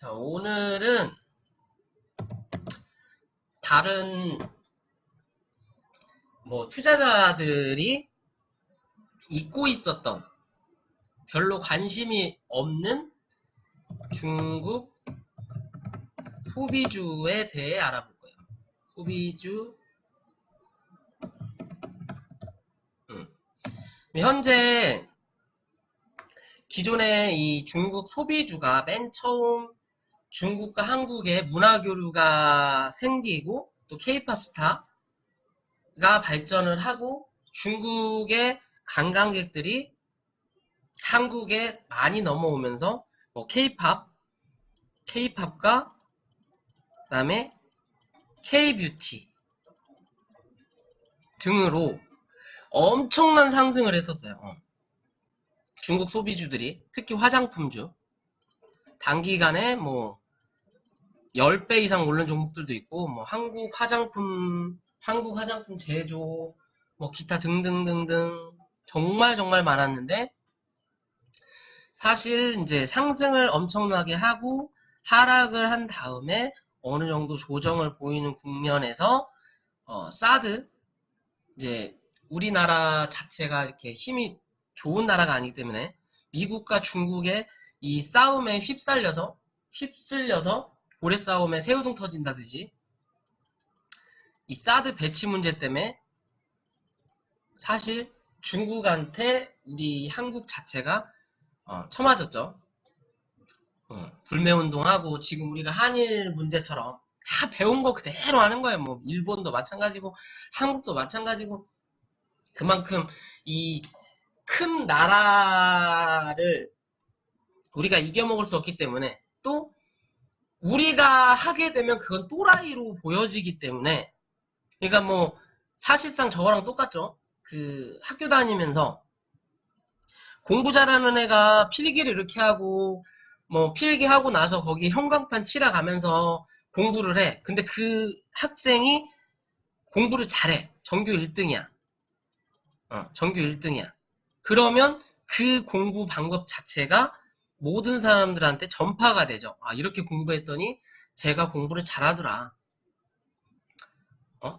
자, 오늘은 다른 투자자들이 잊고 있었던 별로 관심이 없는 중국 소비주에 대해 알아볼 거예요. 소비주. 현재 기존의 이 중국 소비주가 맨 처음 중국과 한국의 문화교류가 생기고 또 케이팝 스타가 발전을 하고 중국의 관광객들이 한국에 많이 넘어오면서 케이팝과 그다음에 K뷰티 등으로 엄청난 상승을 했었어요. 중국 소비주들이 특히 화장품주 단기간에 10배 이상 오른 종목들도 있고 한국 화장품 제조 기타 등등등등 정말 많았는데, 사실 이제 상승을 엄청나게 하고 하락을 한 다음에 어느 정도 조정을 보이는 국면에서 사드, 이제 우리나라 자체가 이렇게 힘이 좋은 나라가 아니기 때문에 미국과 중국의 이 싸움에 휩쓸려서 고래 싸움에 새우등 터진다듯이 이 사드 배치 문제 때문에 사실 중국한테 우리 한국 자체가 처맞았죠. 불매운동하고 지금 우리가 한일 문제처럼 다 배운 거 그대로 하는 거예요. 일본도 마찬가지고 한국도 마찬가지고, 그만큼 이 큰 나라를 우리가 이겨먹을 수 없기 때문에, 또 우리가 하게 되면 그건 또라이로 보여지기 때문에, 그러니까 사실상 저거랑 똑같죠. 그 학교 다니면서 공부 잘하는 애가 필기를 이렇게 하고 필기하고 나서 거기 형광판 칠해 가면서 공부를 해. 근데 그 학생이 공부를 잘해. 전교 1등이야. 전교 1등이야. 그러면 그 공부 방법 자체가 모든 사람들한테 전파가 되죠. 이렇게 공부했더니 제가 공부를 잘하더라.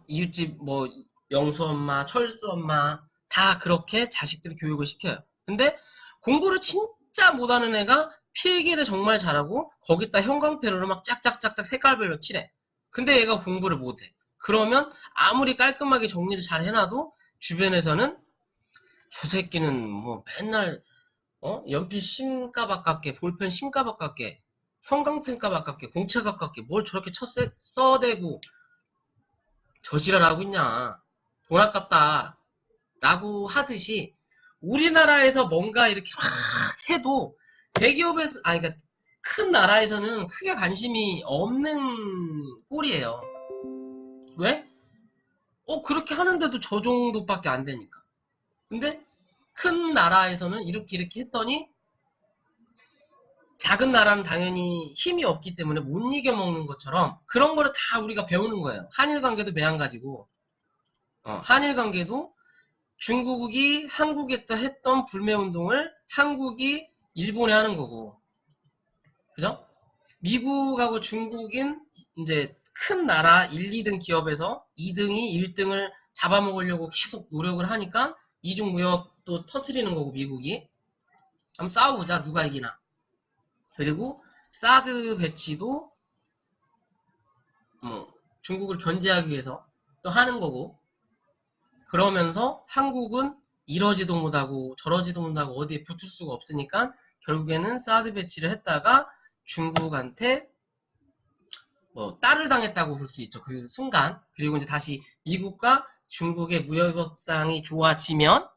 이웃집 영수 엄마, 철수 엄마 다 그렇게 자식들 교육을 시켜요. 근데 공부를 진짜 못하는 애가 필기를 정말 잘하고 거기다 형광펜으로 막 짝짝짝짝 색깔별로 칠해. 근데 얘가 공부를 못해. 그러면 아무리 깔끔하게 정리를 잘 해놔도 주변에서는 저 새끼는 맨날 연필 심값 아깝게, 볼펜 심값 아깝게, 형광펜값 아깝게, 공책 아깝게 뭘 저렇게 써대고 저지랄하고 있냐, 돈 아깝다 라고 하듯이 우리나라에서 뭔가 이렇게 막 해도 대기업에서, 그러니까 큰 나라에서는 크게 관심이 없는 꼴이에요. 왜? 그렇게 하는데도 저 정도밖에 안 되니까. 근데 큰 나라에서는 이렇게 했더니 작은 나라는 당연히 힘이 없기 때문에 못 이겨먹는 것처럼 그런 거를 다 우리가 배우는 거예요. 한일 관계도 매한가지고, 한일 관계도 중국이 한국에 했던 불매운동을 한국이 일본에 하는 거고, 그죠? 미국하고 중국인 이제 큰 나라 1, 2등 기업에서 2등이 1등을 잡아먹으려고 계속 노력을 하니까 이중무역도 터트리는 거고, 미국이 한번 싸워보자 누가 이기나. 그리고 사드 배치도 중국을 견제하기 위해서 또 하는 거고, 그러면서 한국은 이러지도 못하고 저러지도 못하고 어디에 붙을 수가 없으니까 결국에는 사드 배치를 했다가 중국한테 딸을 당했다고 볼 수 있죠. 그 순간. 그리고 이제 다시 미국과 중국의 무역 협상이 좋아지면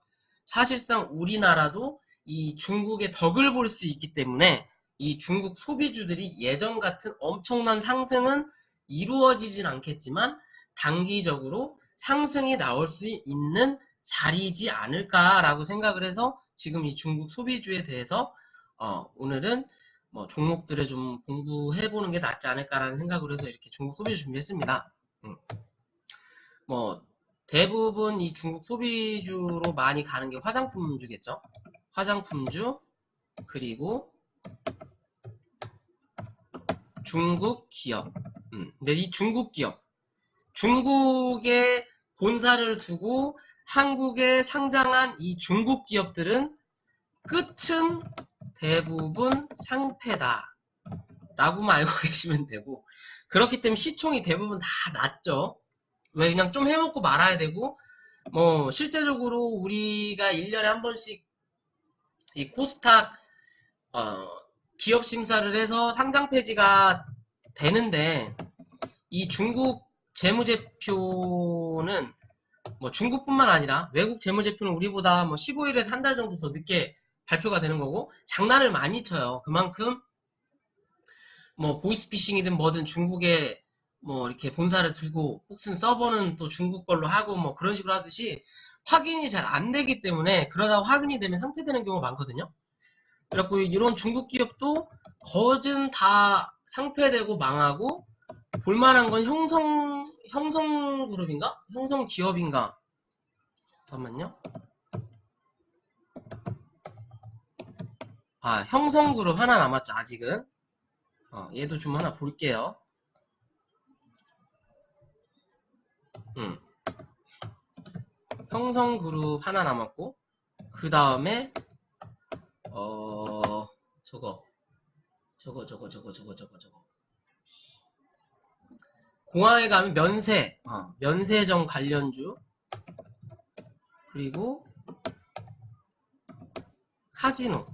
사실상 우리나라도 이 중국의 덕을 볼 수 있기 때문에 이 중국 소비주들이 예전 같은 엄청난 상승은 이루어지진 않겠지만 단기적으로 상승이 나올 수 있는 자리이지 않을까라고 생각을 해서 지금 이 중국 소비주에 대해서 오늘은 종목들을 좀 공부해보는 게 낫지 않을까라는 생각을 해서 이렇게 중국 소비주 준비했습니다. 대부분 이 중국 소비주로 많이 가는 게 화장품주겠죠. 화장품주, 그리고 중국 기업. 근데 이 중국 기업, 중국에 본사를 두고 한국에 상장한 이 중국 기업들은 끝은 대부분 상패다 라고만 알고 계시면 되고, 그렇기 때문에 시총이 대부분 다 낮죠. 왜? 그냥 좀 해먹고 말아야 되고, 뭐 실제적으로 우리가 1년에 한 번씩 이 코스닥 기업 심사를 해서 상장 폐지가 되는데, 이 중국 재무제표는 뭐 중국뿐만 아니라 외국 재무제표는 우리보다 뭐 15일에서 한 달 정도 더 늦게 발표가 되는 거고, 장난을 많이 쳐요. 그만큼 뭐 보이스피싱이든 뭐든 중국에 뭐 이렇게 본사를 두고 혹은 서버는 또 중국 걸로 하고 뭐 그런 식으로 하듯이 확인이 잘 안 되기 때문에, 그러다가 확인이 되면 상폐되는 경우가 많거든요. 그래갖고 이런 중국 기업도 거진 다 상폐되고 망하고, 볼만한 건 형성그룹인가? 형성기업인가? 잠깐만요. 아, 형성그룹 하나 남았죠, 아직은. 얘도 좀 하나 볼게요. 형성그룹 하나 남았고, 그 다음에 저거 공항에 가면 면세점 관련주, 그리고 카지노,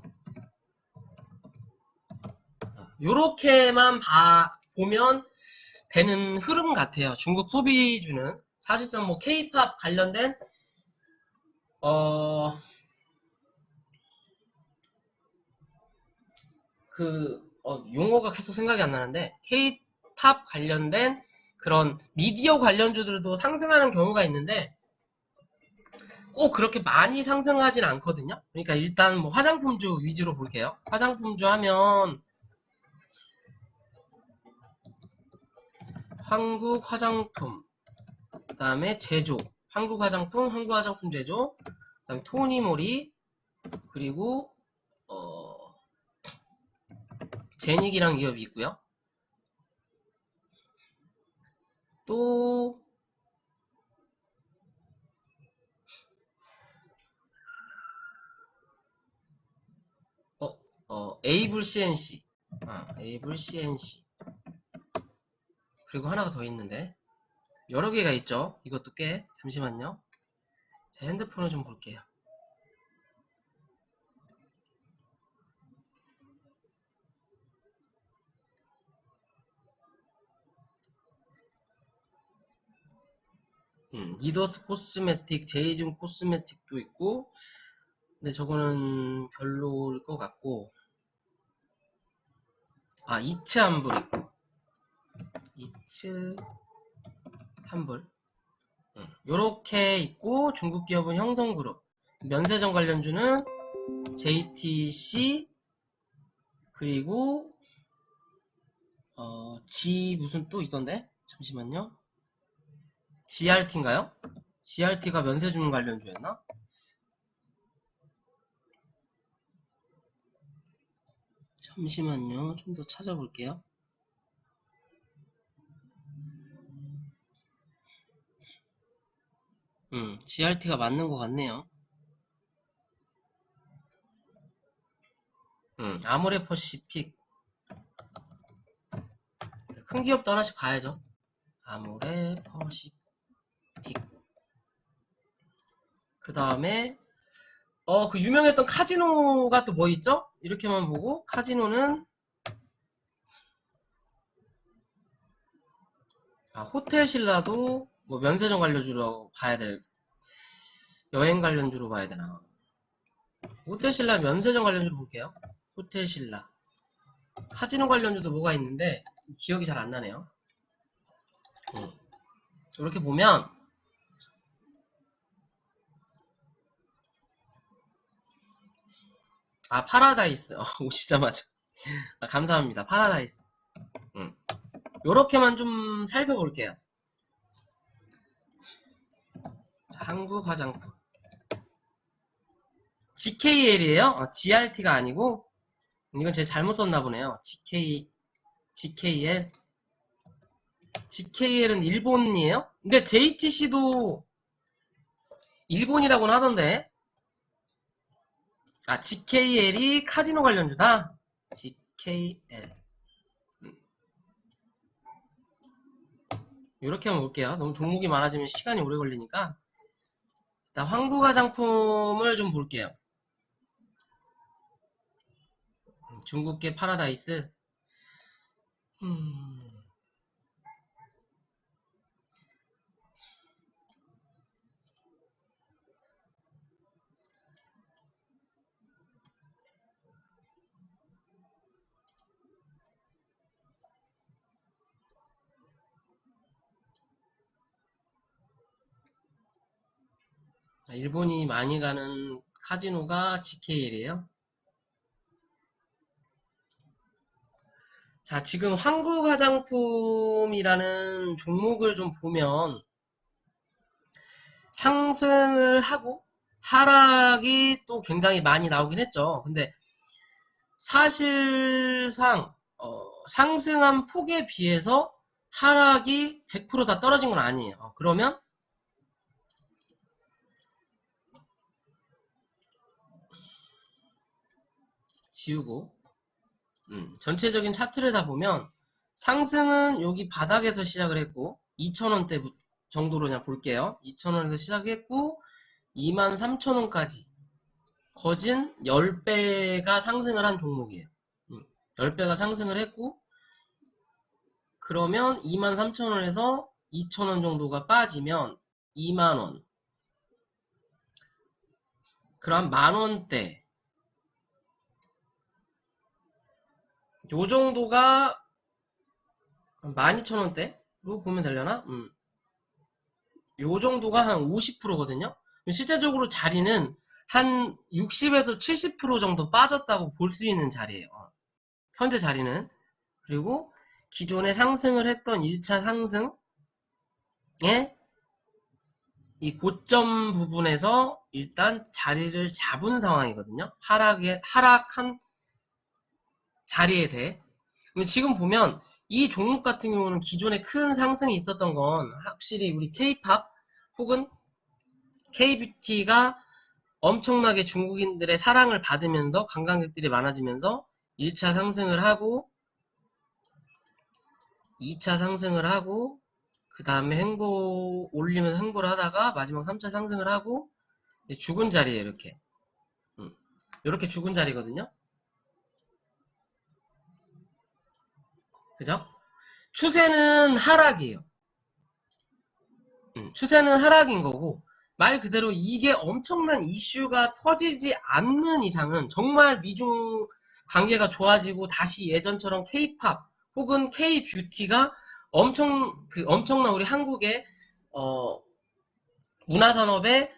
요렇게만 보면 되는 흐름 같아요. 중국 소비주는 사실상 뭐 K-팝 관련된 용어가 계속 생각이 안 나는데, K-팝 관련된 그런 미디어 관련주들도 상승하는 경우가 있는데 꼭 그렇게 많이 상승하진 않거든요. 그러니까 일단 뭐 화장품주 위주로 볼게요. 화장품주 하면 한국 화장품, 그 다음에 제조, 한국 화장품 제조, 그 다음에 토니모리, 그리고 제닉이랑 기업이 있고요. 또 에이블 CNC, 에이블 CNC, 그리고 하나가 더 있는데 여러 개가 있죠. 이것도 꽤. 잠시만요. 제 핸드폰을 좀 볼게요. 니더스 코스메틱, 제이즘 코스메틱도 있고, 근데 저거는 별로일 것 같고, 이츠 환불 있고, 이츠 환불, 요렇게 있고, 중국 기업은 형성그룹, 면세점 관련주는 JTC, 그리고 무슨 또 있던데? 잠시만요. GRT인가요? GRT가 면세점 관련주였나? 잠시만요. 좀 더 찾아볼게요. GRT가 맞는 것 같네요. 아모레퍼시픽. 큰 기업도 하나씩 봐야죠. 아모레퍼시픽. 그 다음에, 그 유명했던 카지노가 또 뭐 있죠? 이렇게만 보고, 카지노는, 호텔신라도 뭐 면세점 관련주로 봐야 될, 여행 관련주로 봐야 되나. 호텔신라 면세점 관련주로 볼게요. 호텔신라. 카지노 관련주도 뭐가 있는데, 기억이 잘 안 나네요. 이렇게 보면, 파라다이스. 오시자마자. 감사합니다. 파라다이스. 요렇게만 좀 살펴볼게요. 한국 화장품. GKL이에요? GRT가 아니고, 이건 제가 잘못 썼나 보네요. GK, GKL은 일본이에요? 근데 JTC도 일본이라고는 하던데. 아, GKL이 카지노 관련주다? GKL. 이렇게 한번 볼게요. 너무 종목이 많아지면 시간이 오래 걸리니까. 일단 황구화장품을 좀 볼게요. 중국계 파라다이스. 일본이 많이 가는 카지노가 GKL이에요. 자, 지금 한국화장품이라는 종목을 좀 보면 상승을 하고 하락이 또 굉장히 많이 나오긴 했죠. 근데 사실상 상승한 폭에 비해서 하락이 100% 다 떨어진 건 아니에요. 그러면 지우고 전체적인 차트를 다 보면 상승은 여기 바닥에서 시작을 했고 2,000원대 정도로 그냥 볼게요. 2,000원에서 시작했고 23,000원까지 거진 10배가 상승을 한 종목이에요. 10배가 상승을 했고 그러면 23,000원에서 2,000원 정도가 빠지면 2만원, 그럼 만원대 요 정도가 12,000원대로 보면 되려나? 요 정도가 한 50%거든요. 실제적으로 자리는 한 60에서 70% 정도 빠졌다고 볼 수 있는 자리예요. 현재 자리는. 그리고 기존에 상승을 했던 1차 상승의 이 고점 부분에서 일단 자리를 잡은 상황이거든요. 하락한 자리에 대해. 지금 보면 이 종목 같은 경우는 기존에 큰 상승이 있었던 건 확실히 우리 K-팝 혹은 K-뷰티가 엄청나게 중국인들의 사랑을 받으면서 관광객들이 많아지면서 1차 상승을 하고 2차 상승을 하고 그 다음에 올리면서 횡보를 하다가 마지막 3차 상승을 하고 죽은 자리에 이렇게 죽은 자리거든요. 그죠? 추세는 하락이에요. 추세는 하락인 거고 말 그대로 이게 엄청난 이슈가 터지지 않는 이상은 정말 미중 관계가 좋아지고 다시 예전처럼 K-팝 혹은 K-뷰티가 엄청난 우리 한국의 문화산업에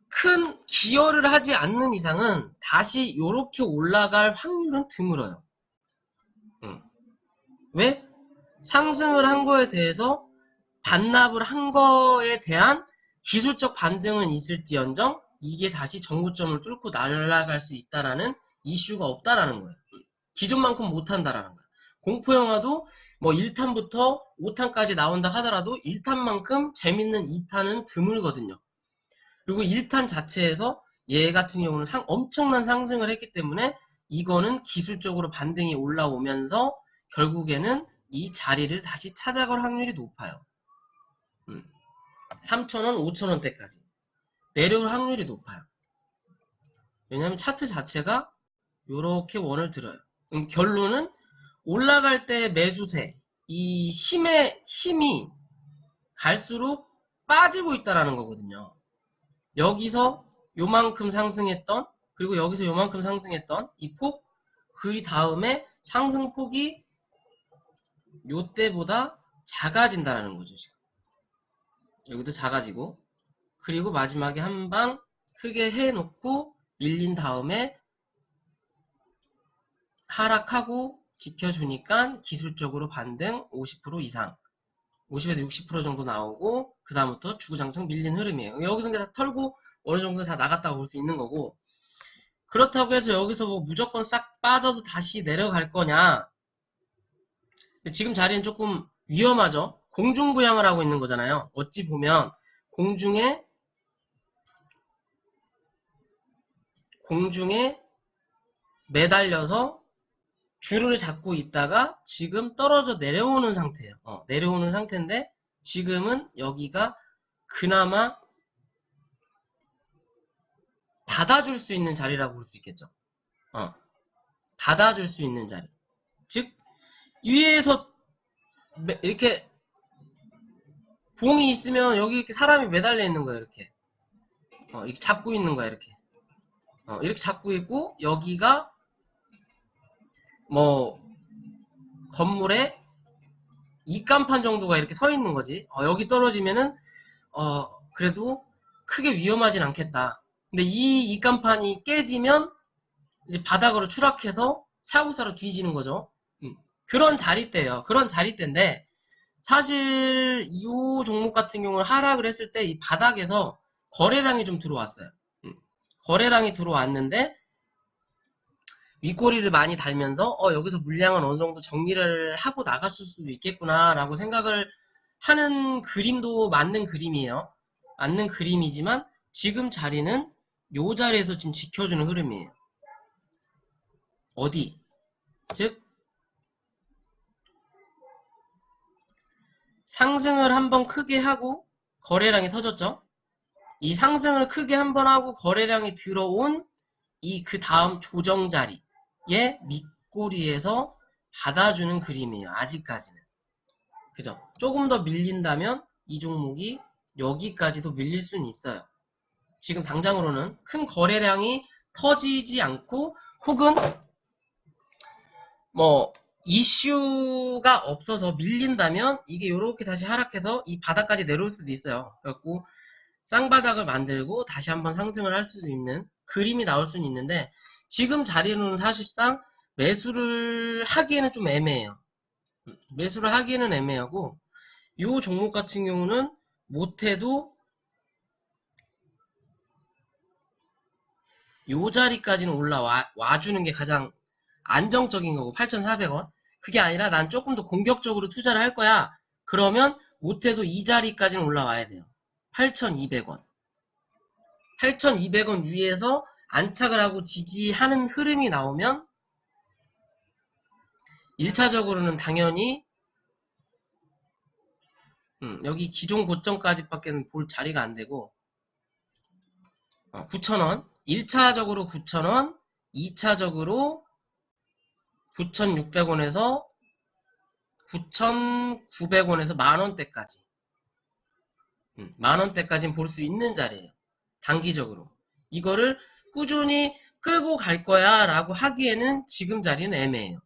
큰 기여를 하지 않는 이상은 다시 이렇게 올라갈 확률은 드물어요. 왜? 상승을 한 거에 대해서 반납을 한 거에 대한 기술적 반등은 있을지언정 이게 다시 정고점을 뚫고 날아갈 수 있다라는 이슈가 없다라는 거예요. 기존만큼 못한다라는 거예요. 공포영화도 뭐 1탄부터 5탄까지 나온다 하더라도 1탄만큼 재밌는 2탄은 드물거든요. 그리고 1탄 자체에서 얘 같은 경우는 엄청난 상승을 했기 때문에 이거는 기술적으로 반등이 올라오면서 결국에는 이 자리를 다시 찾아갈 확률이 높아요. 3,000원, 5,000원대까지 내려올 확률이 높아요. 왜냐하면 차트 자체가 이렇게 원을 들어요. 결론은 올라갈 때 매수세, 이 힘이 갈수록 빠지고 있다라는 거거든요. 여기서 요만큼 상승했던, 그리고 여기서 요만큼 상승했던 이 폭, 그 다음에 상승폭이 요때보다 작아진다라는 거죠, 지금. 여기도 작아지고, 그리고 마지막에 한 방 크게 해놓고 밀린 다음에 하락하고 지켜주니까 기술적으로 반등 50% 이상, 50에서 60% 정도 나오고 그 다음부터 주구장창 밀린 흐름이에요. 여기서 다 털고 어느 정도 다 나갔다고 볼 수 있는 거고, 그렇다고 해서 여기서 뭐 무조건 싹 빠져서 다시 내려갈 거냐? 지금 자리는 조금 위험하죠. 공중부양을 하고 있는 거잖아요. 어찌 보면 공중에 매달려서 줄을 잡고 있다가 지금 떨어져 내려오는 상태예요. 내려오는 상태인데 지금은 여기가 그나마 받아줄 수 있는 자리라고 볼 수 있겠죠. 받아줄 수 있는 자리. 즉 위에서 이렇게 봉이 있으면 여기 이렇게 사람이 매달려 있는 거예요. 이렇게 이렇게 잡고 있는 거야. 이렇게 이렇게 잡고 있고 여기가 뭐 건물에 입간판 정도가 이렇게 서 있는 거지. 여기 떨어지면은 그래도 크게 위험하진 않겠다. 근데 이 입간판이 깨지면 이제 바닥으로 추락해서 사고사로 뒤지는 거죠. 그런 자리대예요. 그런 자리대인데 사실 이 종목 같은 경우는 하락을 했을 때 이 바닥에서 거래량이 좀 들어왔어요. 거래량이 들어왔는데 윗꼬리를 많이 달면서 여기서 물량은 어느 정도 정리를 하고 나갔을 수도 있겠구나 라고 생각을 하는 그림도 맞는 그림이에요. 맞는 그림이지만 지금 자리는 요 자리에서 지금 지켜주는 흐름이에요. 어디? 즉 상승을 한번 크게 하고 거래량이 터졌죠. 이 상승을 크게 한번 하고 거래량이 들어온 이 그 다음 조정 자리에 밑꼬리에서 받아주는 그림이에요. 아직까지는. 그죠? 조금 더 밀린다면 이 종목이 여기까지도 밀릴 수는 있어요. 지금 당장으로는 큰 거래량이 터지지 않고 혹은 뭐 이슈가 없어서 밀린다면 이게 이렇게 다시 하락해서 이 바닥까지 내려올 수도 있어요. 그래갖고 쌍바닥을 만들고 다시 한번 상승을 할 수도 있는 그림이 나올 수는 있는데 지금 자리로는 사실상 매수를 하기에는 좀 애매해요. 매수를 하기에는 애매하고 이 종목 같은 경우는 못해도 이 자리까지는 와주는 게 가장 안정적인 거고 8,400원. 그게 아니라 난 조금 더 공격적으로 투자를 할 거야. 그러면 못해도 이 자리까지는 올라와야 돼요. 8,200원. 8,200원 위에서 안착을 하고 지지하는 흐름이 나오면 1차적으로는 당연히 여기 기존 고점까지밖에 볼 자리가 안 되고 9,000원 1차적으로 9,000원 2차적으로 9,600원에서 9,900원에서 만원대까지 만원대까지는 볼 수 있는 자리예요. 단기적으로 이거를 꾸준히 끌고 갈 거야 라고 하기에는 지금 자리는 애매해요.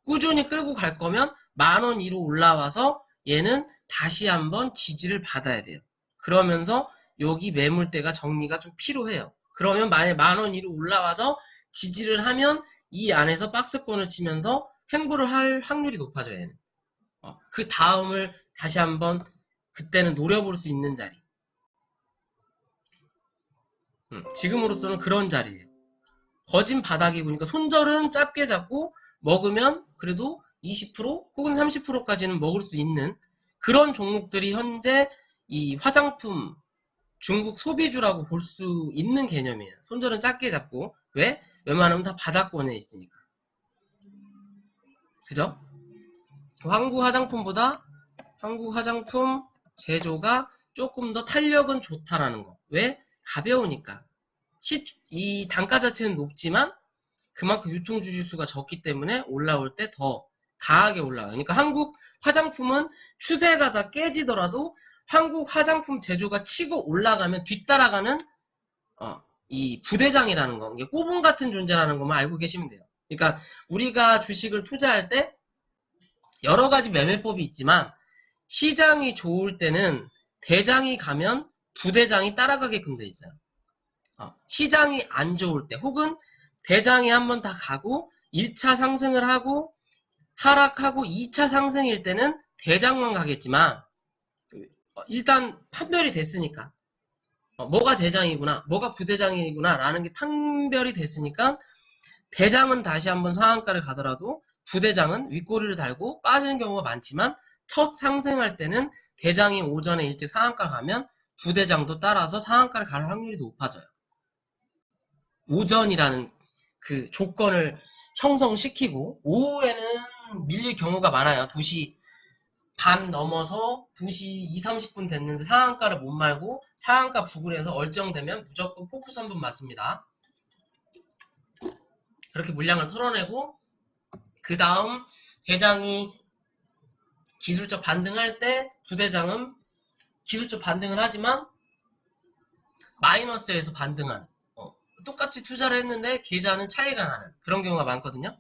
꾸준히 끌고 갈 거면 만원 위로 올라와서 얘는 다시 한번 지지를 받아야 돼요. 그러면서 여기 매물대가 정리가 좀 필요해요. 그러면 만약에 만원 위로 올라와서 지지를 하면 이 안에서 박스권을 치면서 횡보를 할 확률이 높아져요. 얘는. 그 다음을 다시 한번 그때는 노려볼 수 있는 자리. 지금으로서는 그런 자리예요. 거진 바닥이고 그러니까 손절은 짧게 잡고 먹으면 그래도 20% 혹은 30%까지는 먹을 수 있는 그런 종목들이 현재 이 화장품 중국 소비주라고 볼 수 있는 개념이에요. 손절은 짧게 잡고 왜? 웬만하면 다 바닥권에 있으니까. 그죠? 한국 화장품보다 한국 화장품 제조가 조금 더 탄력은 좋다라는 거. 왜? 가벼우니까. 이 단가 자체는 높지만 그만큼 유통 주식수가 적기 때문에 올라올 때 더 강하게 올라와요. 그러니까 한국 화장품은 추세가 다 깨지더라도 한국 화장품 제조가 치고 올라가면 뒤따라가는 이 부대장이라는 거, 이게 꼬봉 같은 존재라는 것만 알고 계시면 돼요. 그러니까 우리가 주식을 투자할 때 여러 가지 매매법이 있지만 시장이 좋을 때는 대장이 가면 부대장이 따라가게끔 돼 있어요. 시장이 안 좋을 때 혹은 대장이 한번 다 가고 1차 상승을 하고 하락하고 2차 상승일 때는 대장만 가겠지만 일단 판별이 됐으니까 뭐가 대장이구나 뭐가 부대장이구나 라는 게 판별이 됐으니까 대장은 다시 한번 상한가를 가더라도 부대장은 윗꼬리를 달고 빠지는 경우가 많지만 첫 상승할 때는 대장이 오전에 일찍 상한가를 가면 부대장도 따라서 상한가를 갈 확률이 높아져요. 오전이라는 그 조건을 형성시키고 오후에는 밀릴 경우가 많아요. 2시 반 넘어서 2시 2, 30분 됐는데 상한가를 못 말고 상한가 부근에서 얼정되면 무조건 포커스 한번 맞습니다. 그렇게 물량을 털어내고 그 다음 대장이 기술적 반등할 때 부대장은 기술적 반등을 하지만 마이너스에서 반등하는 똑같이 투자를 했는데 계좌는 차이가 나는 그런 경우가 많거든요.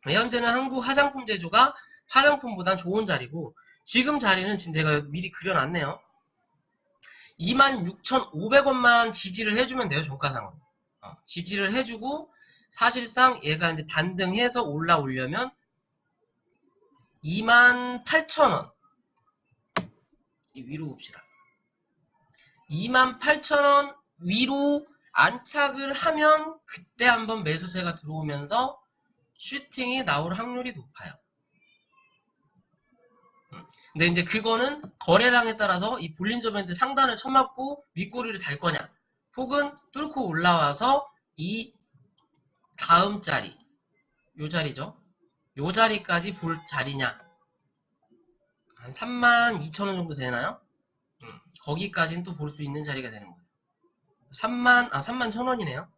현재는 한국 화장품 제조가 화장품보단 좋은 자리고 지금 자리는 지금 제가 미리 그려놨네요. 26,500원만 지지를 해주면 돼요. 종가상으로. 지지를 해주고 사실상 얘가 이제 반등해서 올라오려면 28,000원 위로 봅시다. 28,000원 위로 안착을 하면 그때 한번 매수세가 들어오면서 슈팅이 나올 확률이 높아요. 근데 이제 그거는 거래량에 따라서 이 볼린저 밴드 상단을 쳐맞고 윗꼬리를 달 거냐 혹은 뚫고 올라와서 이 다음 자리 요 자리죠. 요 자리까지 볼 자리냐 한 32,000원 정도 되나요? 거기까지는 또 볼 수 있는 자리가 되는 거예요. 31,000원이네요.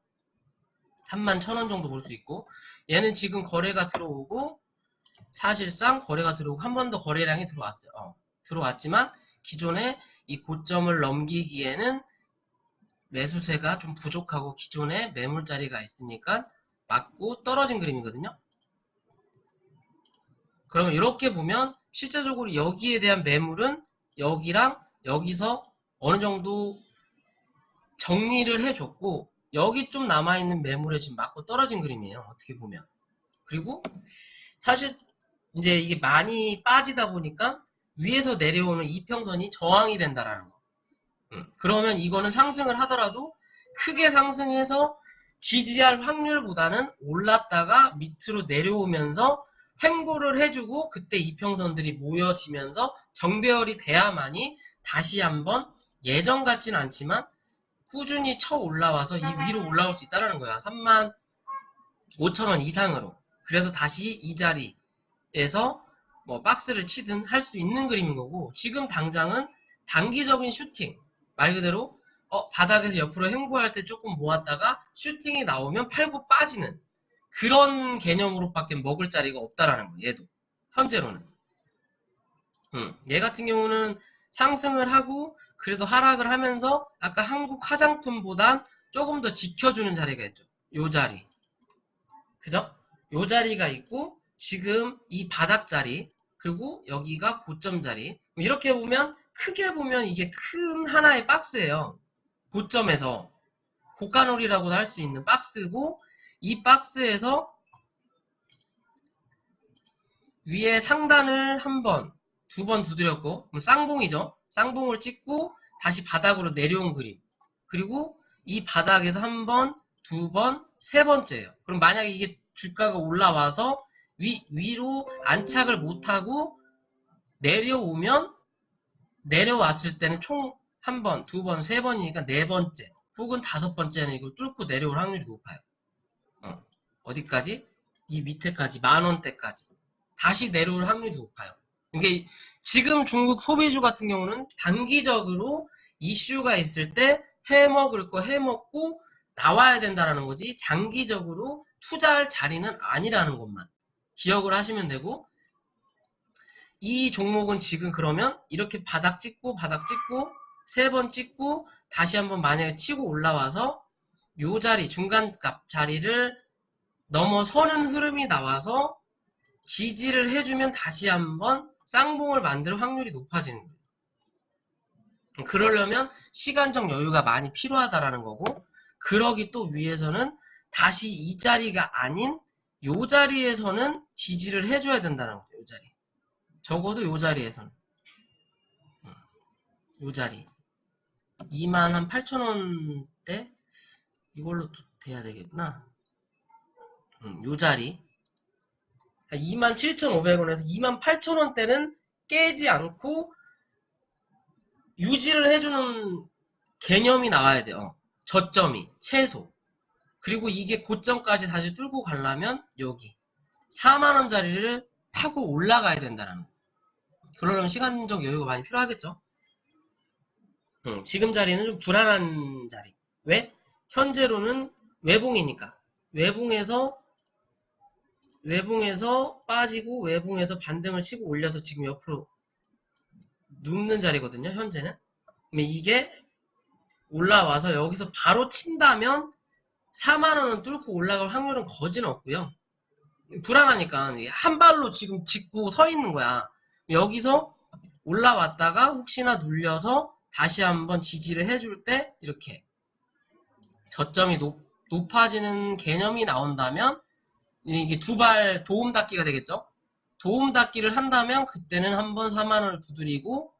31,000원 정도 볼 수 있고 얘는 지금 거래가 들어오고 사실상 거래가 들어오고 한 번 더 거래량이 들어왔어요. 들어왔지만 기존에 이 고점을 넘기기에는 매수세가 좀 부족하고 기존에 매물자리가 있으니까 맞고 떨어진 그림이거든요. 그러면 이렇게 보면 실제적으로 여기에 대한 매물은 여기랑 여기서 어느 정도 정리를 해줬고 여기 좀 남아있는 매물에 지금 맞고 떨어진 그림이에요. 어떻게 보면. 그리고 사실 이제 이게 많이 빠지다 보니까 위에서 내려오는 이평선이 저항이 된다라는 거. 그러면 이거는 상승을 하더라도 크게 상승해서 지지할 확률보다는 올랐다가 밑으로 내려오면서 횡보를 해주고 그때 이평선들이 모여지면서 정배열이 돼야만이 다시 한번 예전 같진 않지만 꾸준히 쳐 올라와서 이 위로 올라올 수 있다는 거야. 35,000원 이상으로. 그래서 다시 이 자리에서 뭐 박스를 치든 할 수 있는 그림인 거고 지금 당장은 단기적인 슈팅 말 그대로 바닥에서 옆으로 횡보할 때 조금 모았다가 슈팅이 나오면 팔고 빠지는 그런 개념으로밖에 먹을 자리가 없다라는 거예요. 얘도 현재로는 얘 같은 경우는 상승을 하고 그래도 하락을 하면서 아까 한국 화장품보단 조금 더 지켜주는 자리가 있죠. 요 자리 그죠? 요 자리가 있고 지금 이 바닥 자리 그리고 여기가 고점 자리 이렇게 보면 크게 보면 이게 큰 하나의 박스예요. 고점에서 고가놀이라고도 할 수 있는 박스고 이 박스에서 위에 상단을 한 번, 두 번 두드렸고 쌍봉이죠. 쌍봉을 찍고 다시 바닥으로 내려온 그림 그리고 이 바닥에서 한 번, 두 번, 세 번째예요. 그럼 만약에 이게 주가가 올라와서 위로 안착을 못하고 내려오면 내려왔을 때는 총 한 번, 두 번, 세 번이니까 네 번째 혹은 다섯 번째는 이걸 뚫고 내려올 확률이 높아요. 어디까지? 이 밑에까지 10,000원대까지 다시 내려올 확률이 높아요. 이게 지금 중국 소비주 같은 경우는 단기적으로 이슈가 있을 때 해먹을 거 해먹고 나와야 된다라는 거지 장기적으로 투자할 자리는 아니라는 것만 기억을 하시면 되고 이 종목은 지금 그러면 이렇게 바닥 찍고 세 번 찍고 다시 한번 만약에 치고 올라와서 요 자리 중간값 자리를 넘어서는 흐름이 나와서 지지를 해주면 다시 한번 쌍봉을 만들 확률이 높아지는 거예요. 그러려면 시간적 여유가 많이 필요하다라는 거고 그러기 또 위해서는 다시 이 자리가 아닌 요 자리에서는 지지를 해줘야 된다는 거예요. 요 자리. 적어도 요 자리에서는. 요 자리. 28,000원대? 이걸로 또 돼야 되겠구나. 요 자리. 27,500원에서 28,000원대는 깨지 않고 유지를 해주는 개념이 나와야 돼요. 저점이 최소. 그리고 이게 고점까지 다시 뚫고 가려면 여기 4만원짜리를 타고 올라가야 된다는 거. 그러려면 시간적 여유가 많이 필요하겠죠. 지금 자리는 좀 불안한 자리. 왜? 현재로는 외봉이니까. 외봉에서 빠지고 외봉에서 반등을 치고 올려서 지금 옆으로 눕는 자리거든요. 현재는. 그러면 이게 올라와서 여기서 바로 친다면 4만원은 뚫고 올라갈 확률은 거진 없고요. 불안하니까 한 발로 지금 짚고 서 있는 거야. 여기서 올라왔다가 혹시나 눌려서 다시 한번 지지를 해줄 때 이렇게 저점이 높아지는 개념이 나온다면 이게 두 발 도움 닫기가 되겠죠. 도움 닫기를 한다면 그때는 한번 4만원을 두드리고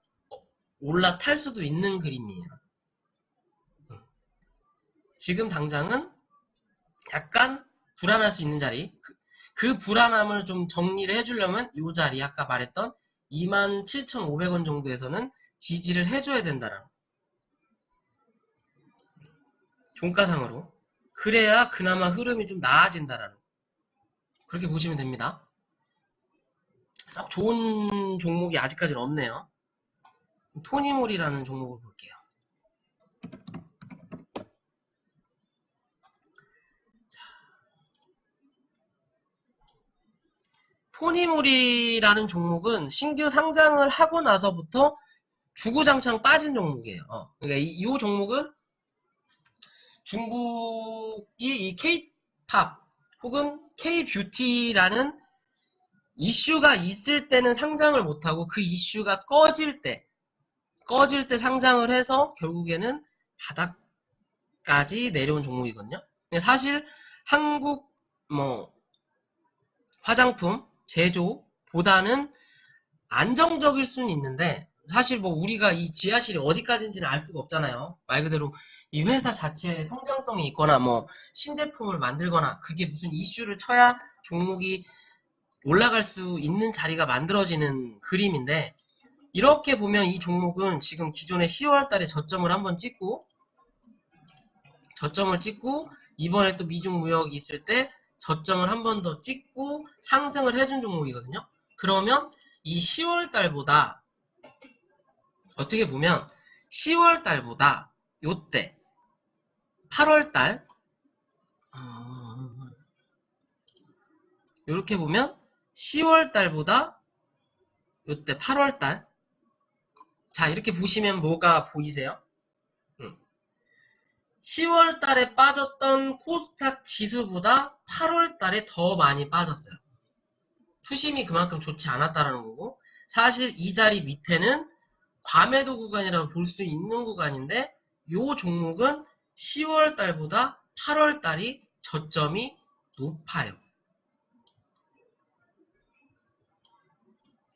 올라탈 수도 있는 그림이에요. 지금 당장은 약간 불안할 수 있는 자리, 그 불안함을 좀 정리를 해주려면 이 자리 아까 말했던 27,500원 정도에서는 지지를 해줘야 된다는 종가상으로. 그래야 그나마 흐름이 좀 나아진다라는 그렇게 보시면 됩니다. 썩 좋은 종목이 아직까지는 없네요. 토니몰이라는 종목을 볼게요. 토니몰이라는 종목은 신규 상장을 하고 나서부터 주구장창 빠진 종목이에요. 그러니까 이 종목은 중국이 이 K-팝 혹은 K-뷰티라는 이슈가 있을 때는 상장을 못하고 그 이슈가 꺼질 때 상장을 해서 결국에는 바닥까지 내려온 종목이거든요. 사실 한국 화장품 제조보다는 안정적일 수는 있는데 사실 우리가 이 지하실이 어디까지인지는 알 수가 없잖아요. 말 그대로 이 회사 자체에 성장성이 있거나 신제품을 만들거나 그게 무슨 이슈를 쳐야 종목이 올라갈 수 있는 자리가 만들어지는 그림인데 이렇게 보면 이 종목은 지금 기존에 10월달에 저점을 한번 찍고 이번에 또 미중 무역이 있을 때 저점을 한 번 더 찍고 상승을 해준 종목이거든요. 그러면 이 10월달보다 어떻게 보면 10월달보다 요때 8월달 이렇게 보면 10월달보다 요때 8월달 자 이렇게 보시면 뭐가 보이세요? 10월달에 빠졌던 코스닥 지수보다 8월달에 더 많이 빠졌어요. 투심이 그만큼 좋지 않았다는 거고 사실 이 자리 밑에는 과매도 구간이라고 볼 수 있는 구간인데 이 종목은 10월달보다 8월달이 저점이 높아요.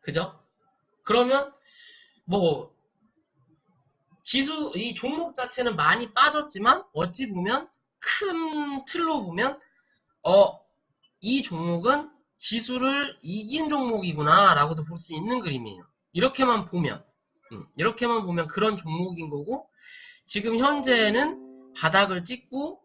그죠? 그러면 지수 이 종목 자체는 많이 빠졌지만 어찌 보면 큰 틀로 보면 이 종목은 지수를 이긴 종목이구나 라고도 볼 수 있는 그림이에요. 이렇게만 보면 그런 종목인 거고 지금 현재는 바닥을 찍고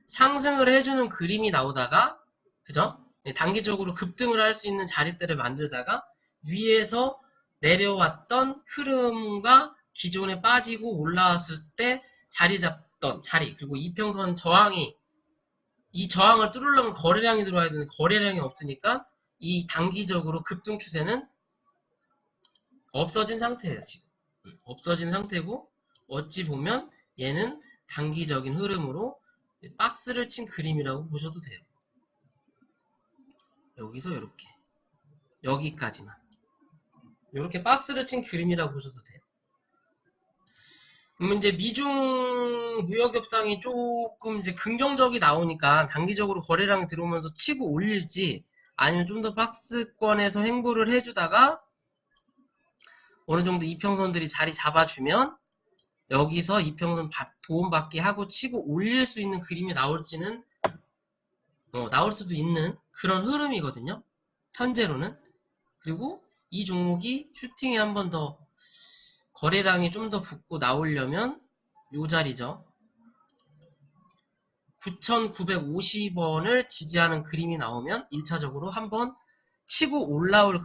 상승을 해주는 그림이 나오다가 그죠? 단기적으로 급등을 할 수 있는 자리대를 만들다가 위에서 내려왔던 흐름과 기존에 빠지고 올라왔을 때 자리 잡던 자리 그리고 이평선 저항이 이 저항을 뚫으려면 거래량이 들어와야 되는데 거래량이 없으니까 이 단기적으로 급등 추세는 없어진 상태예요. 지금 없어진 상태고 어찌 보면 얘는 단기적인 흐름으로 박스를 친 그림이라고 보셔도 돼요. 여기서 이렇게 여기까지만 이렇게 박스를 친 그림이라고 보셔도 돼요. 그러면 이제 미중 무역 협상이 조금 이제 긍정적이 나오니까 단기적으로 거래량이 들어오면서 치고 올릴지 아니면 좀 더 박스권에서 횡보를 해주다가 어느 정도 이평선들이 자리 잡아주면 여기서 이평선 도움받기 하고 치고 올릴 수 있는 그림이 나올지는 나올 수도 있는 그런 흐름이거든요. 현재로는. 그리고 이 종목이 슈팅에 한 번 더 거래량이 좀 더 붙고 나오려면 요 자리죠. 9,950원을 지지하는 그림이 나오면 1차적으로 한번 치고 올라올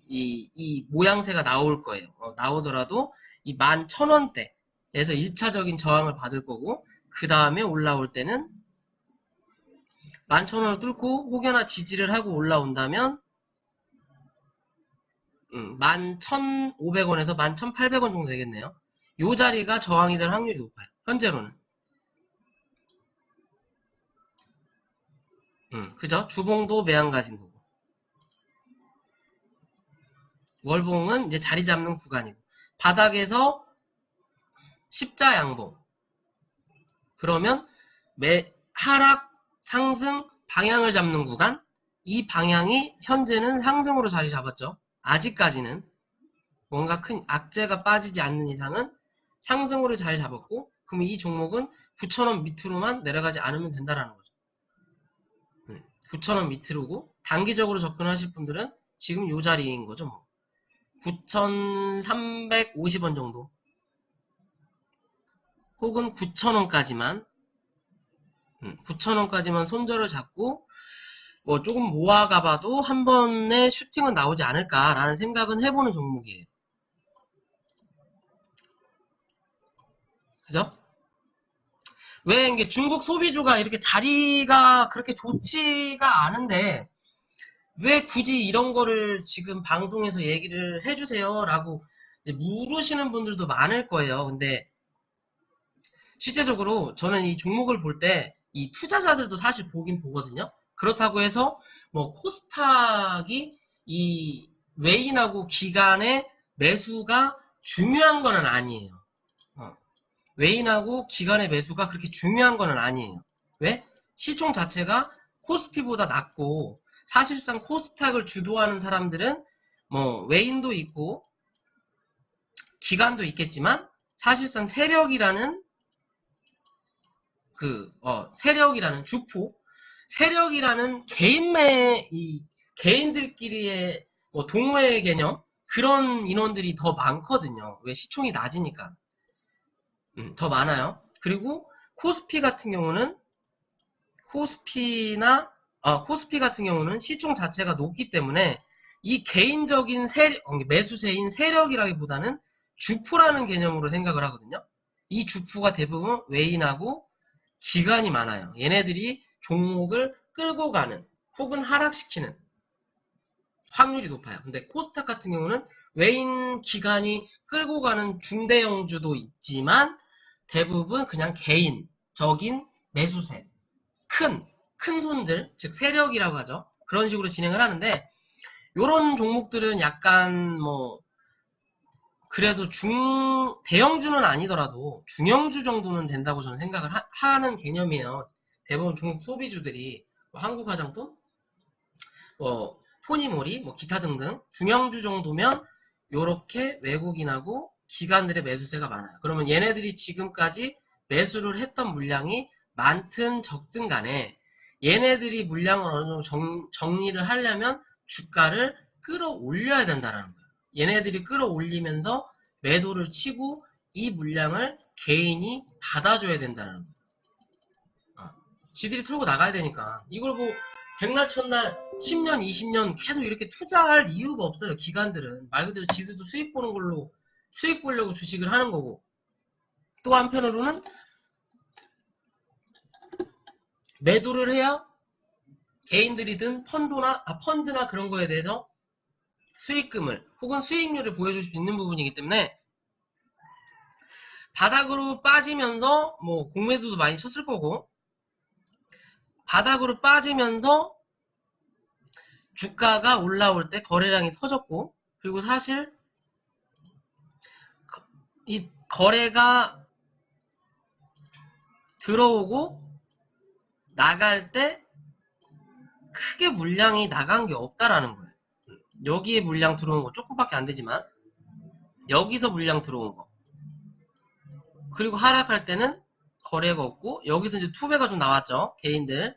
이 모양새가 나올 거예요. 나오더라도 이 11,000원대에서 1차적인 저항을 받을 거고, 그 다음에 올라올 때는 11,000원을 뚫고 혹여나 지지를 하고 올라온다면 11,500원에서 11,800원 정도 되겠네요. 요 자리가 저항이 될 확률이 높아요. 현재로는. 그죠? 주봉도 매한 가진 거고. 월봉은 이제 자리 잡는 구간이고. 바닥에서 십자 양봉. 그러면 하락, 상승, 방향을 잡는 구간. 이 방향이 현재는 상승으로 자리 잡았죠. 아직까지는. 뭔가 큰 악재가 빠지지 않는 이상은 상승으로 자리 잡았고, 그럼 이 종목은 9,000원 밑으로만 내려가지 않으면 된다라는 거죠. 9,000원 밑으로고, 단기적으로 접근하실 분들은 지금 요 자리인 거죠. 뭐. 9,350원 정도. 혹은 9,000원까지만 9,000원까지만 손절을 잡고 뭐 조금 모아가봐도 한 번에 슈팅은 나오지 않을까라는 생각은 해보는 종목이에요. 그죠? 왜 이게 중국 소비주가 이렇게 자리가 그렇게 좋지가 않은데 왜 굳이 이런 거를 지금 방송에서 얘기를 해주세요 라고 물으시는 분들도 많을 거예요. 근데 실제적으로 저는 이 종목을 볼 때 이 투자자들도 사실 보긴 보거든요. 그렇다고 해서 뭐 코스닥이 이 외인하고 기관의 매수가 중요한 거는 아니에요. 외인하고 기관의 매수가 그렇게 중요한 거는 아니에요. 왜? 시총 자체가 코스피보다 낮고 사실상 코스닥을 주도하는 사람들은 뭐 외인도 있고 기관도 있겠지만 사실상 세력이라는 세력이라는 주포, 세력이라는 개인들끼리의 뭐 동호회 개념, 그런 인원들이 더 많거든요. 왜? 시총이 낮으니까. 더 많아요. 그리고 코스피 같은 경우는, 코스피 같은 경우는 시총 자체가 높기 때문에 이 개인적인 매수세인 세력이라기보다는 주포라는 개념으로 생각을 하거든요. 이 주포가 대부분 외인하고 기관이 많아요. 얘네들이 종목을 끌고 가는 혹은 하락시키는 확률이 높아요. 근데 코스닥 같은 경우는 외인 기관이 끌고 가는 중대형주도 있지만 대부분 그냥 개인적인 매수세, 큰 손들, 즉 세력이라고 하죠. 그런 식으로 진행을 하는데 요런 종목들은 약간 뭐 그래도 대형주는 아니더라도 중형주 정도는 된다고 저는 생각을 하는 개념이에요. 대부분 중국 소비주들이 뭐 한국 화장품, 뭐 토니모리, 뭐 기타 등등 중형주 정도면 요렇게 외국인하고 기관들의 매수세가 많아요. 그러면 얘네들이 지금까지 매수를 했던 물량이 많든 적든 간에 얘네들이 물량을 어느 정도 정리를 하려면 주가를 끌어올려야 된다는 거예요. 얘네들이 끌어올리면서 매도를 치고 이 물량을 개인이 받아줘야 된다는 거예요. 지들이 털고 나가야 되니까. 이걸 뭐 백날 첫날 10년 20년 계속 이렇게 투자할 이유가 없어요. 기관들은 말 그대로 지들도 수익 보는 걸로, 수익 보려고 주식을 하는 거고, 또 한편으로는 매도를 해야 개인들이든 펀드나 그런 거에 대해서 수익금을 혹은 수익률을 보여줄 수 있는 부분이기 때문에 바닥으로 빠지면서 뭐 공매도도 많이 쳤을 거고, 바닥으로 빠지면서 주가가 올라올 때 거래량이 터졌고, 그리고 사실 이 거래가 들어오고 나갈 때 크게 물량이 나간 게 없다라는 거예요. 여기에 물량 들어온 거 조금밖에 안 되지만 여기서 물량 들어온 거, 그리고 하락할 때는 거래가 없고 여기서 이제 투배가 좀 나왔죠. 개인들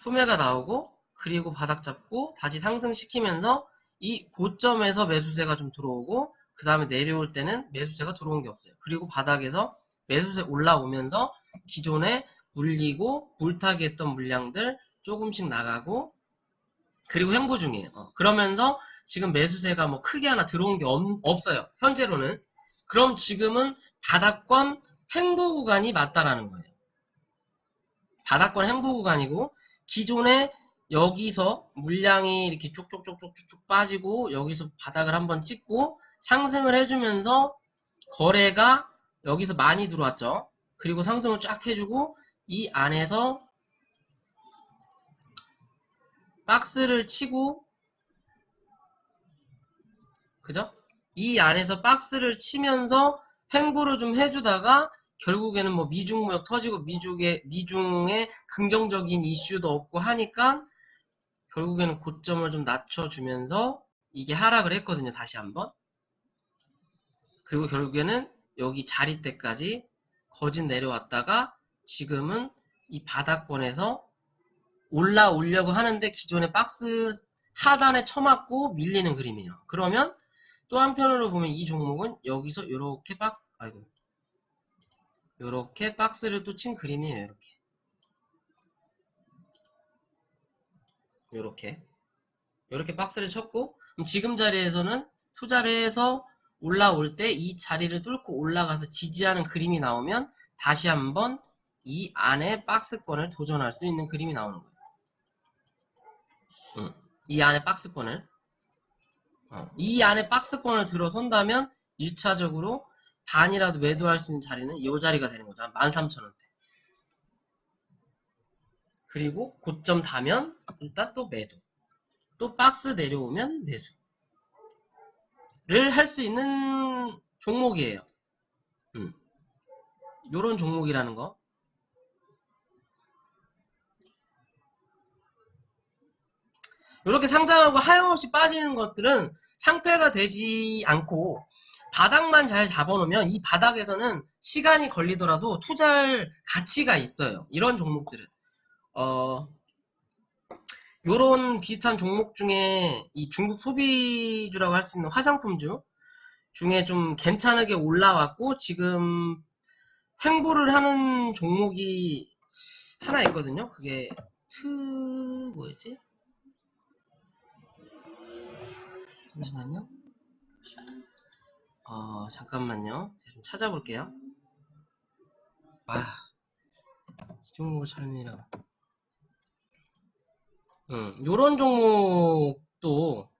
투매가 나오고 그리고 바닥 잡고 다시 상승시키면서 이 고점에서 매수세가 좀 들어오고 그 다음에 내려올 때는 매수세가 들어온 게 없어요. 그리고 바닥에서 매수세 올라오면서 기존에 물리고 물타기 했던 물량들 조금씩 나가고 그리고 횡보 중이에요. 그러면서 지금 매수세가 뭐 크게 하나 들어온 게 없어요. 현재로는. 그럼 지금은 바닥권 횡보 구간이 맞다라는 거예요. 바닥권 횡보 구간이고 기존에 여기서 물량이 이렇게 쭉쭉쭉쭉쭉 빠지고 여기서 바닥을 한번 찍고 상승을 해주면서 거래가 여기서 많이 들어왔죠. 그리고 상승을 쫙 해주고 이 안에서 박스를 치고 그죠? 이 안에서 박스를 치면서 횡보를 좀 해주다가 결국에는 뭐 미중 무역 터지고 미중에 긍정적인 이슈도 없고 하니까 결국에는 고점을 좀 낮춰주면서 이게 하락을 했거든요. 다시 한번. 그리고 결국에는 여기 자리대까지 거진 내려왔다가 지금은 이 바닥권에서 올라오려고 하는데 기존의 박스 하단에 쳐맞고 밀리는 그림이에요. 그러면 또 한편으로 보면 이 종목은 여기서 요렇게 요렇게 박스를 또 친 그림이에요. 요렇게 박스를 쳤고 그럼 지금 자리에서는 투자를 해서 올라올 때 이 자리를 뚫고 올라가서 지지하는 그림이 나오면 다시 한번 이 안에 박스권을 도전할 수 있는 그림이 나오는 거예요. 이 안에 박스권을 이 안에 박스권을 들어선다면 1차적으로 반이라도 매도할 수 있는 자리는 이 자리가 되는 거죠. 13,000원대. 그리고 고점 다면 일단 또 매도. 또 박스 내려오면 매수를 할 수 있는 종목이에요. 요런 종목이라는 거. 이렇게 상장하고 하염없이 빠지는 것들은 상패가 되지 않고 바닥만 잘 잡아놓으면 이 바닥에서는 시간이 걸리더라도 투자할 가치가 있어요. 이런 종목들은 요런 비슷한 종목 중에 이 중국 소비주라고 할 수 있는 화장품주 중에 좀 괜찮게 올라왔고 지금 횡보를 하는 종목이 하나 있거든요. 그게 뭐였지? 잠시만요. 잠깐만요. 제가 좀 찾아볼게요. 이 종목을 찾느라. 요런 종목도,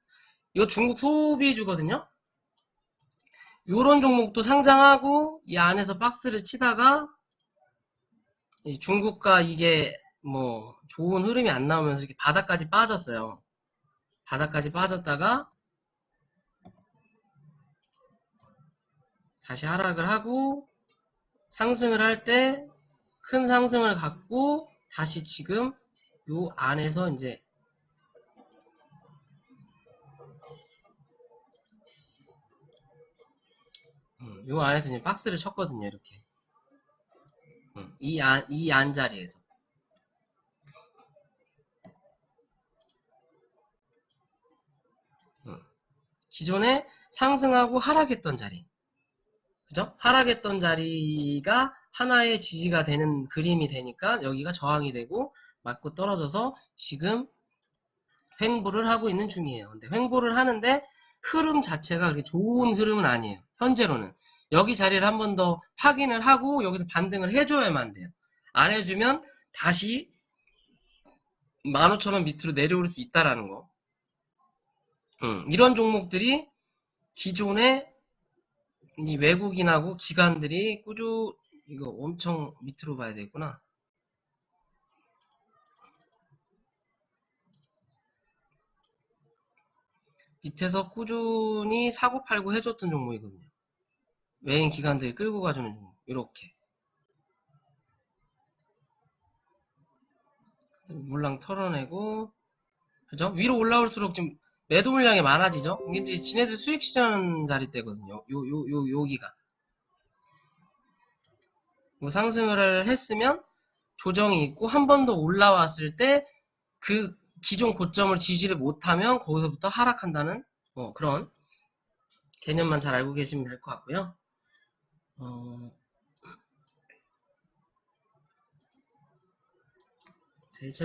이거 중국 소비주거든요? 요런 종목도 상장하고, 이 안에서 박스를 치다가, 이 중국과 이게, 뭐, 좋은 흐름이 안 나오면서 이렇게 바닥까지 빠졌어요. 바닥까지 빠졌다가, 다시 하락을 하고, 상승을 할 때, 큰 상승을 갖고, 다시 지금, 요 안에서 이제, 요 안에서 이제 박스를 쳤거든요, 이렇게. 이 안 자리에서. 기존에 상승하고 하락했던 자리. 그죠? 하락했던 자리가 하나의 지지가 되는 그림이 되니까 여기가 저항이 되고 맞고 떨어져서 지금 횡보를 하고 있는 중이에요. 근데 횡보를 하는데 흐름 자체가 그렇게 좋은 흐름은 아니에요. 현재로는. 여기 자리를 한 번 더 확인을 하고 여기서 반등을 해줘야만 돼요. 안 해주면 다시 15,000원 밑으로 내려올 수 있다라는 거. 이런 종목들이 기존에 이 외국인하고 기관들이 이거 엄청 밑으로 봐야 되겠구나. 밑에서 꾸준히 사고팔고 해줬던 종목이거든요. 외인 기관들이 끌고 가주는 종목. 이렇게. 물량 털어내고, 그죠? 위로 올라올수록 좀 매도 물량이 많아지죠? 이게 이제 지네들 수익 시전 자리 때거든요. 여기가. 상승을 했으면 조정이 있고 한 번 더 올라왔을 때 그 기존 고점을 지지를 못하면 거기서부터 하락한다는 그런 개념만 잘 알고 계시면 될 것 같고요. 대체